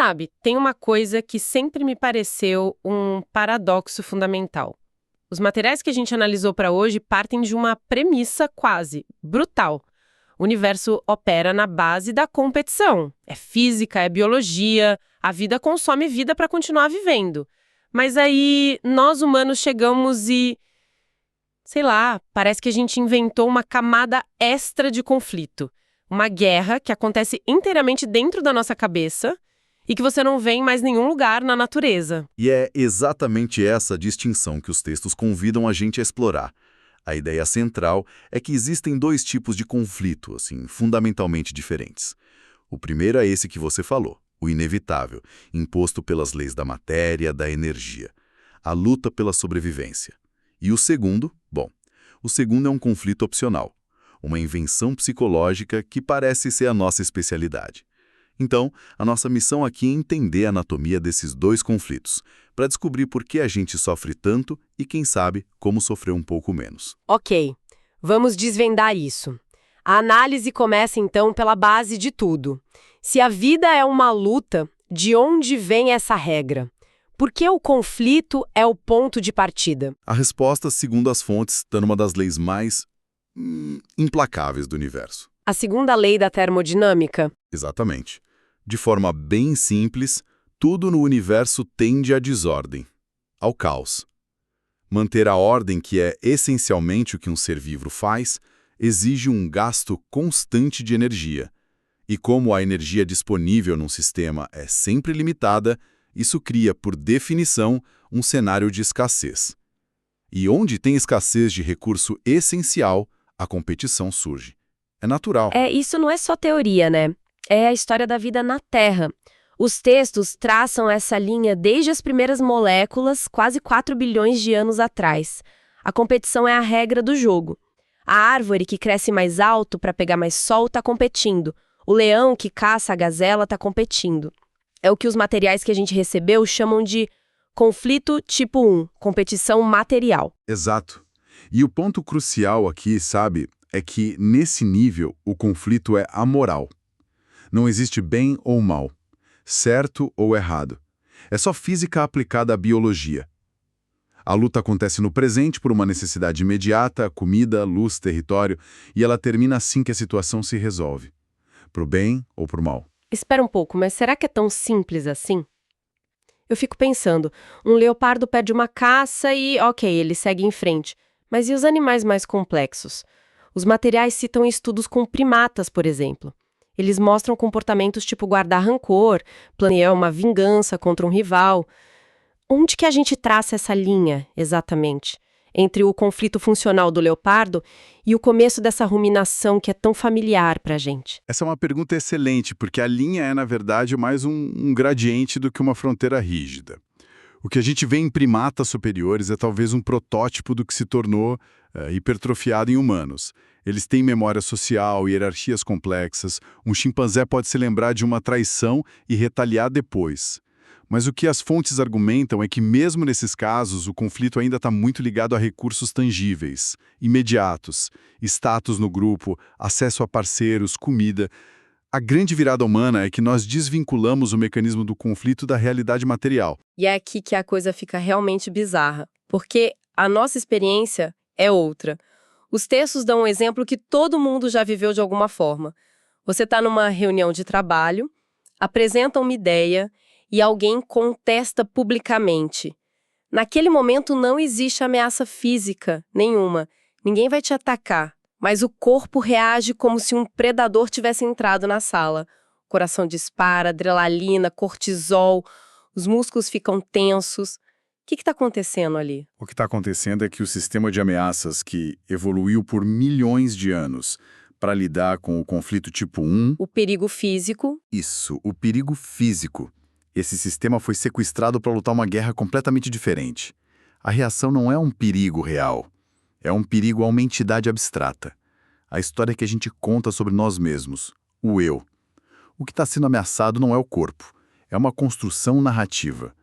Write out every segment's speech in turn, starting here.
sabe, tem uma coisa que sempre me pareceu um paradoxo fundamental. Os materiais que a gente analisou para hoje partem de uma premissa quase brutal. O universo opera na base da competição. É física, é biologia, a vida consome vida para continuar vivendo. Mas aí nós humanos chegamos e, sei lá, parece que a gente inventou uma camada extra de conflito. Uma guerra que acontece inteiramente dentro da nossa cabeça e que você não vê em mais nenhum lugar na natureza. E é exatamente essa distinção que os textos convidam a gente a explorar. A ideia central é que existem dois tipos de conflito, assim, fundamentalmente diferentes. O primeiro é esse que você falou, o inevitável, imposto pelas leis da matéria, da energia. A luta pela sobrevivência. E o segundo, o segundo é um conflito opcional. Uma invenção psicológica que parece ser a nossa especialidade. Então, a nossa missão aqui é entender a anatomia desses dois conflitos, para descobrir por que a gente sofre tanto e, quem sabe, como sofrer um pouco menos. Ok, vamos desvendar isso. A análise começa então pela base de tudo. Se a vida é uma luta, de onde vem essa regra? Por que o conflito é o ponto de partida? A resposta, segundo as fontes, está numa das leis mais implacáveis do universo. A segunda lei da termodinâmica? Exatamente. De forma bem simples, tudo no universo tende à desordem, ao caos. Manter a ordem, que é essencialmente o que um ser vivo faz, exige um gasto constante de energia. E como a energia disponível num sistema é sempre limitada, isso cria, por definição, um cenário de escassez. E onde tem escassez de recurso essencial, a competição surge. É natural. Isso não é só teoria, né? É a história da vida na Terra. Os textos traçam essa linha desde as primeiras moléculas, quase 4 bilhões de anos atrás. A competição é a regra do jogo. A árvore que cresce mais alto para pegar mais sol está competindo. O leão que caça a gazela está competindo. É o que os materiais que a gente recebeu chamam de conflito tipo 1, competição material. Exato. E o ponto crucial aqui, sabe, é que, nesse nível, o conflito é amoral. Não existe bem ou mal, certo ou errado. É só física aplicada à biologia. A luta acontece no presente por uma necessidade imediata, comida, luz, território, e ela termina assim que a situação se resolve. Pro bem ou pro mal. Espera um pouco, mas será que é tão simples assim? Eu fico pensando, um leopardo perde uma caça e, ok, ele segue em frente. Mas e os animais mais complexos? Os materiais citam estudos com primatas, por exemplo. Eles mostram comportamentos tipo guardar rancor, planear uma vingança contra um rival. Onde que a gente traça essa linha, exatamente, entre o conflito funcional do leopardo e o começo dessa ruminação que é tão familiar pra gente? Essa é uma pergunta excelente, porque a linha é, na verdade, mais um gradiente do que uma fronteira rígida. O que a gente vê em primatas superiores é talvez um protótipo do que se tornou hipertrofiado em humanos. Eles têm memória social, hierarquias complexas. Um chimpanzé pode se lembrar de uma traição e retaliar depois. Mas o que as fontes argumentam é que, mesmo nesses casos, o conflito ainda está muito ligado a recursos tangíveis, imediatos, status no grupo, acesso a parceiros, comida. A grande virada humana é que nós desvinculamos o mecanismo do conflito da realidade material. E é aqui que a coisa fica realmente bizarra, porque a nossa experiência é outra. Os textos dão um exemplo que todo mundo já viveu de alguma forma. Você está numa reunião de trabalho, apresenta uma ideia e alguém contesta publicamente. Naquele momento não existe ameaça física nenhuma. Ninguém vai te atacar, mas o corpo reage como se um predador tivesse entrado na sala. O coração dispara, adrenalina, cortisol, os músculos ficam tensos. O que está acontecendo ali? O que está acontecendo é que o sistema de ameaças que evoluiu por milhões de anos para lidar com o conflito tipo 1... O perigo físico. Isso, o perigo físico. Esse sistema foi sequestrado para lutar uma guerra completamente diferente. A reação não é um perigo real. É um perigo a uma entidade abstrata. A história que a gente conta sobre nós mesmos, o eu. O que está sendo ameaçado não é o corpo. É uma construção narrativa.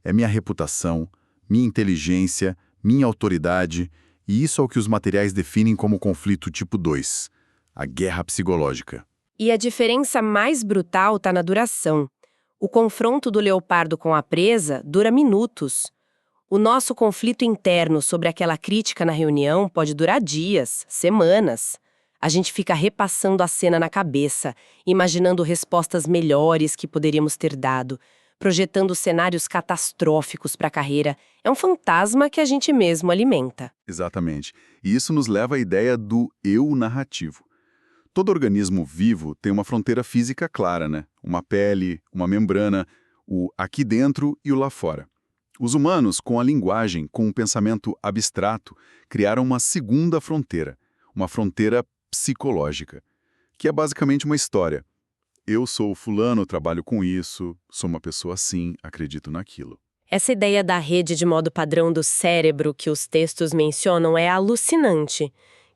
É minha reputação, minha inteligência, minha autoridade, e isso é o que os materiais definem como conflito tipo 2, a guerra psicológica. E a diferença mais brutal está na duração. O confronto do leopardo com a presa dura minutos. O nosso conflito interno sobre aquela crítica na reunião pode durar dias, semanas. A gente fica repassando a cena na cabeça, imaginando respostas melhores que poderíamos ter dado, projetando cenários catastróficos para a carreira. É um fantasma que a gente mesmo alimenta. Exatamente. E isso nos leva à ideia do eu narrativo. Todo organismo vivo tem uma fronteira física clara, né? Uma pele, uma membrana, o aqui dentro e o lá fora. Os humanos, com a linguagem, com o pensamento abstrato, criaram uma segunda fronteira, uma fronteira psicológica, que é basicamente uma história. Eu sou fulano, trabalho com isso, sou uma pessoa assim, acredito naquilo. Essa ideia da rede de modo padrão do cérebro que os textos mencionam é alucinante.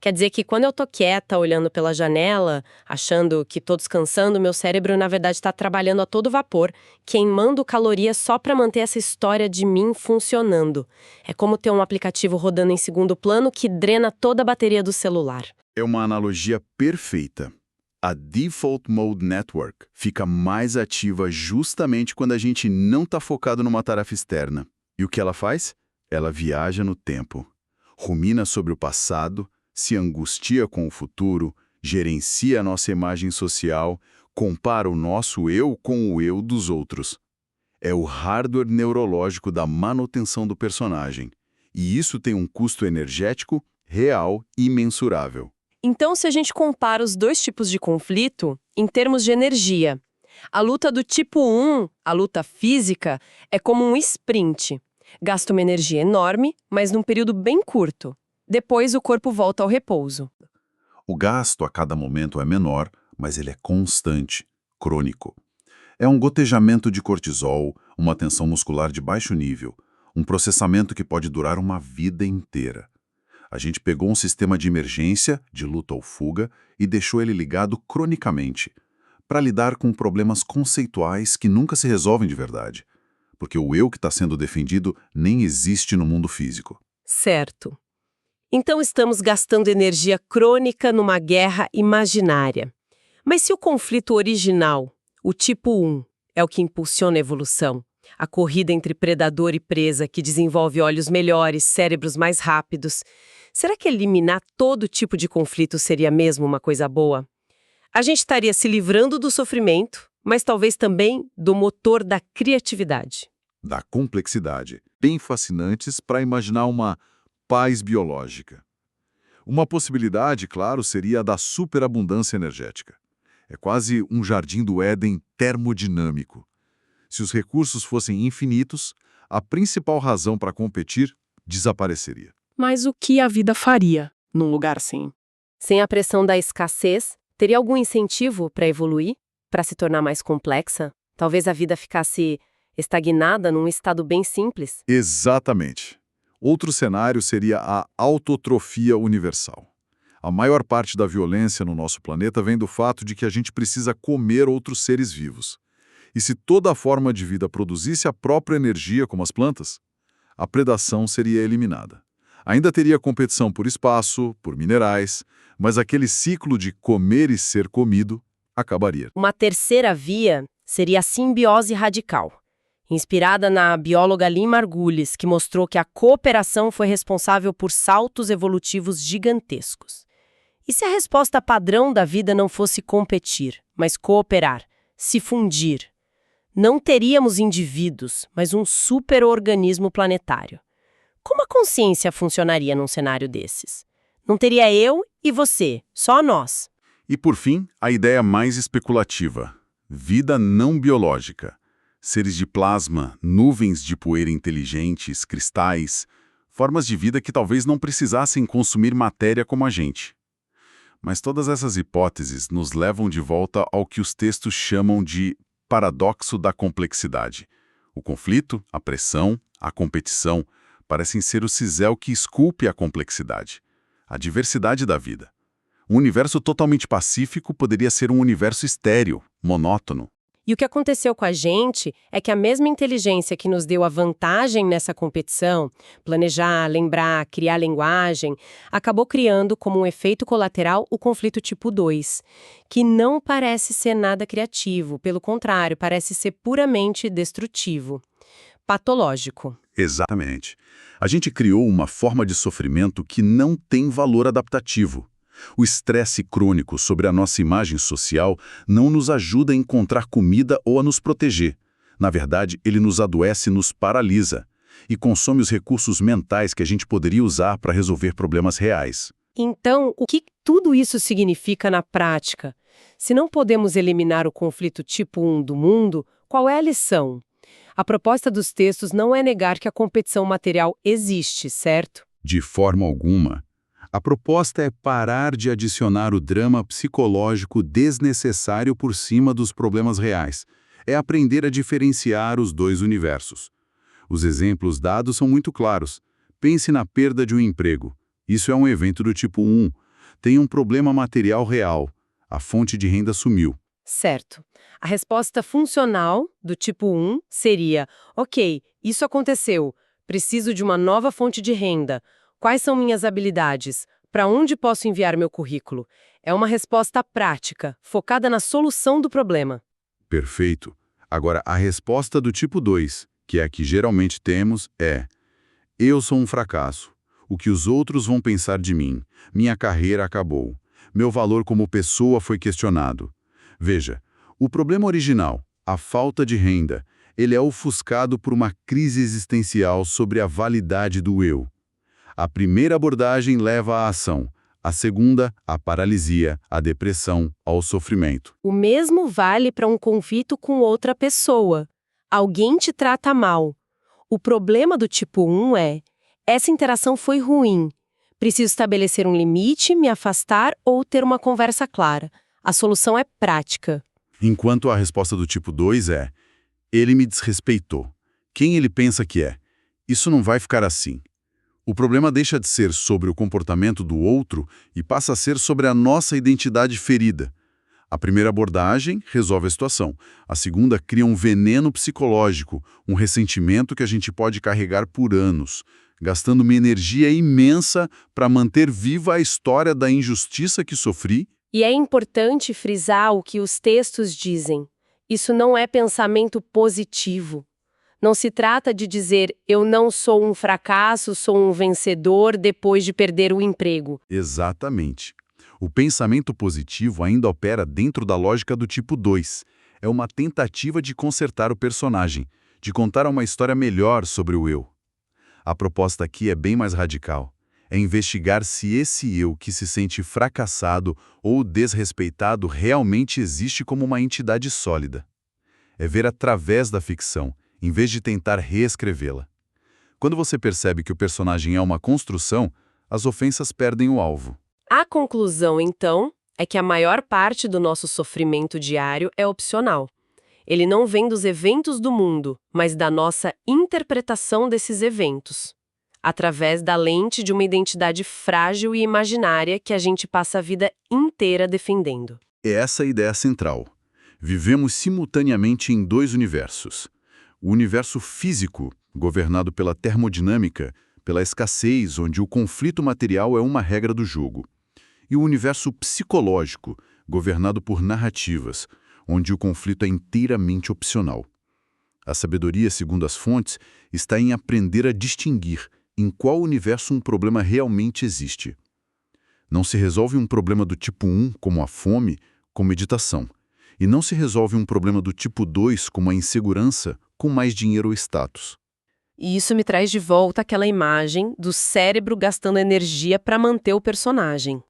Quer dizer que quando eu tô quieta, olhando pela janela, achando que tô descansando, meu cérebro na verdade está trabalhando a todo vapor, queimando calorias só para manter essa história de mim funcionando. É como ter um aplicativo rodando em segundo plano que drena toda a bateria do celular. É uma analogia perfeita. A Default Mode Network fica mais ativa justamente quando a gente não está focado numa tarefa externa. E o que ela faz? Ela viaja no tempo. Rumina sobre o passado, se angustia com o futuro, gerencia a nossa imagem social, compara o nosso eu com o eu dos outros. É o hardware neurológico da manutenção do personagem. E isso tem um custo energético real e imensurável. Então, se a gente compara os dois tipos de conflito, em termos de energia, a luta do tipo 1, a luta física, é como um sprint. Gasta uma energia enorme, mas num período bem curto. Depois, o corpo volta ao repouso. O gasto a cada momento é menor, mas ele é constante, crônico. É um gotejamento de cortisol, uma tensão muscular de baixo nível, um processamento que pode durar uma vida inteira. A gente pegou um sistema de emergência, de luta ou fuga, e deixou ele ligado cronicamente, para lidar com problemas conceituais que nunca se resolvem de verdade, porque o eu que está sendo defendido nem existe no mundo físico. Certo. Então estamos gastando energia crônica numa guerra imaginária. Mas se o conflito original, o tipo 1, é o que impulsiona a evolução, a corrida entre predador e presa que desenvolve olhos melhores, cérebros mais rápidos, será que eliminar todo tipo de conflito seria mesmo uma coisa boa? A gente estaria se livrando do sofrimento, mas talvez também do motor da criatividade. Da complexidade, bem fascinantes para imaginar uma paz biológica. Uma possibilidade, claro, seria a da superabundância energética. É quase um jardim do Éden termodinâmico. Se os recursos fossem infinitos, a principal razão para competir desapareceria. Mas o que a vida faria num lugar assim? Sem a pressão da escassez, teria algum incentivo para evoluir? Para se tornar mais complexa? Talvez a vida ficasse estagnada num estado bem simples? Exatamente. Outro cenário seria a autotrofia universal. A maior parte da violência no nosso planeta vem do fato de que a gente precisa comer outros seres vivos. E se toda a forma de vida produzisse a própria energia, como as plantas, a predação seria eliminada. Ainda teria competição por espaço, por minerais, mas aquele ciclo de comer e ser comido acabaria. Uma terceira via seria a simbiose radical, inspirada na bióloga Lynn Margulis, que mostrou que a cooperação foi responsável por saltos evolutivos gigantescos. E se a resposta padrão da vida não fosse competir, mas cooperar, se fundir? Não teríamos indivíduos, mas um superorganismo planetário. Como a consciência funcionaria num cenário desses? Não teria eu e você, só nós. E por fim, a ideia mais especulativa: vida não biológica. Seres de plasma, nuvens de poeira inteligentes, cristais, formas de vida que talvez não precisassem consumir matéria como a gente. Mas todas essas hipóteses nos levam de volta ao que os textos chamam de paradoxo da complexidade. O conflito, a pressão, a competição parecem ser o cisel que esculpe a complexidade, a diversidade da vida. Um universo totalmente pacífico poderia ser um universo estéril, monótono. E o que aconteceu com a gente é que a mesma inteligência que nos deu a vantagem nessa competição, planejar, lembrar, criar linguagem, acabou criando como um efeito colateral o conflito tipo 2, que não parece ser nada criativo, pelo contrário, parece ser puramente destrutivo, patológico. Exatamente. A gente criou uma forma de sofrimento que não tem valor adaptativo. O estresse crônico sobre a nossa imagem social não nos ajuda a encontrar comida ou a nos proteger. Na verdade, ele nos adoece e nos paralisa, e consome os recursos mentais que a gente poderia usar para resolver problemas reais. Então, o que tudo isso significa na prática? Se não podemos eliminar o conflito tipo 1 do mundo, qual é a lição? A proposta dos textos não é negar que a competição material existe, certo? De forma alguma. A proposta é parar de adicionar o drama psicológico desnecessário por cima dos problemas reais. É aprender a diferenciar os dois universos. Os exemplos dados são muito claros. Pense na perda de um emprego. Isso é um evento do tipo 1. Tem um problema material real. A fonte de renda sumiu. Certo. A resposta funcional do tipo 1 seria: ok, isso aconteceu. Preciso de uma nova fonte de renda. Quais são minhas habilidades? Para onde posso enviar meu currículo? É uma resposta prática, focada na solução do problema. Perfeito. Agora, a resposta do tipo 2, que é a que geralmente temos, é: eu sou um fracasso. O que os outros vão pensar de mim? Minha carreira acabou. Meu valor como pessoa foi questionado. Veja, o problema original, a falta de renda, ele é ofuscado por uma crise existencial sobre a validade do eu. A primeira abordagem leva à ação, a segunda, à paralisia, à depressão, ao sofrimento. O mesmo vale para um conflito com outra pessoa. Alguém te trata mal. O problema do tipo 1 é: essa interação foi ruim. Preciso estabelecer um limite, me afastar ou ter uma conversa clara. A solução é prática. Enquanto a resposta do tipo 2 é: ele me desrespeitou. Quem ele pensa que é? Isso não vai ficar assim. O problema deixa de ser sobre o comportamento do outro e passa a ser sobre a nossa identidade ferida. A primeira abordagem resolve a situação. A segunda cria um veneno psicológico, um ressentimento que a gente pode carregar por anos, gastando uma energia imensa para manter viva a história da injustiça que sofri. E é importante frisar o que os textos dizem. Isso não é pensamento positivo. Não se trata de dizer: eu não sou um fracasso, sou um vencedor depois de perder o emprego. Exatamente. O pensamento positivo ainda opera dentro da lógica do tipo 2. É uma tentativa de consertar o personagem, de contar uma história melhor sobre o eu. A proposta aqui é bem mais radical. É investigar se esse eu que se sente fracassado ou desrespeitado realmente existe como uma entidade sólida. É ver através da ficção, em vez de tentar reescrevê-la. Quando você percebe que o personagem é uma construção, as ofensas perdem o alvo. A conclusão, então, é que a maior parte do nosso sofrimento diário é opcional. Ele não vem dos eventos do mundo, mas da nossa interpretação desses eventos, através da lente de uma identidade frágil e imaginária que a gente passa a vida inteira defendendo. É essa a ideia central. Vivemos simultaneamente em dois universos. O universo físico, governado pela termodinâmica, pela escassez, onde o conflito material é uma regra do jogo. E o universo psicológico, governado por narrativas, onde o conflito é inteiramente opcional. A sabedoria, segundo as fontes, está em aprender a distinguir em qual universo um problema realmente existe. Não se resolve um problema do tipo 1, como a fome, com meditação. E não se resolve um problema do tipo 2, como a insegurança, com mais dinheiro ou status. E isso me traz de volta aquela imagem do cérebro gastando energia para manter o personagem.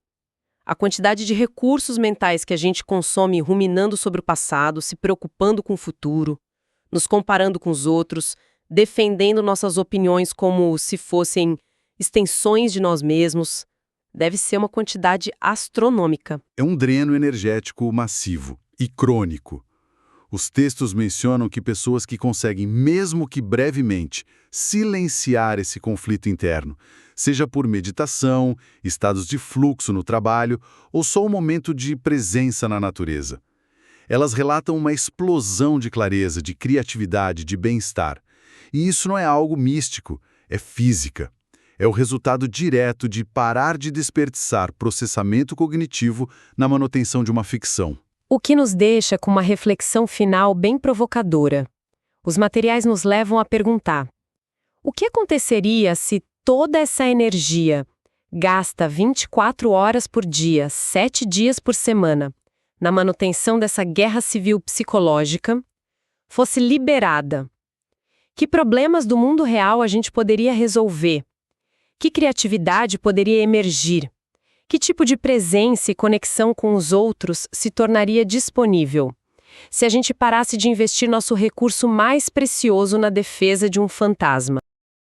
A quantidade de recursos mentais que a gente consome ruminando sobre o passado, se preocupando com o futuro, nos comparando com os outros, defendendo nossas opiniões como se fossem extensões de nós mesmos, deve ser uma quantidade astronômica. É um dreno energético massivo e crônico. Os textos mencionam que pessoas que conseguem, mesmo que brevemente, silenciar esse conflito interno, seja por meditação, estados de fluxo no trabalho ou só um momento de presença na natureza. Elas relatam uma explosão de clareza, de criatividade, de bem-estar. E isso não é algo místico, é física. É o resultado direto de parar de desperdiçar processamento cognitivo na manutenção de uma ficção. O que nos deixa com uma reflexão final bem provocadora. Os materiais nos levam a perguntar: o que aconteceria se toda essa energia, gasta 24 horas por dia, 7 dias por semana, na manutenção dessa guerra civil psicológica, fosse liberada? Que problemas do mundo real a gente poderia resolver? Que criatividade poderia emergir? Que tipo de presença e conexão com os outros se tornaria disponível se a gente parasse de investir nosso recurso mais precioso na defesa de um fantasma?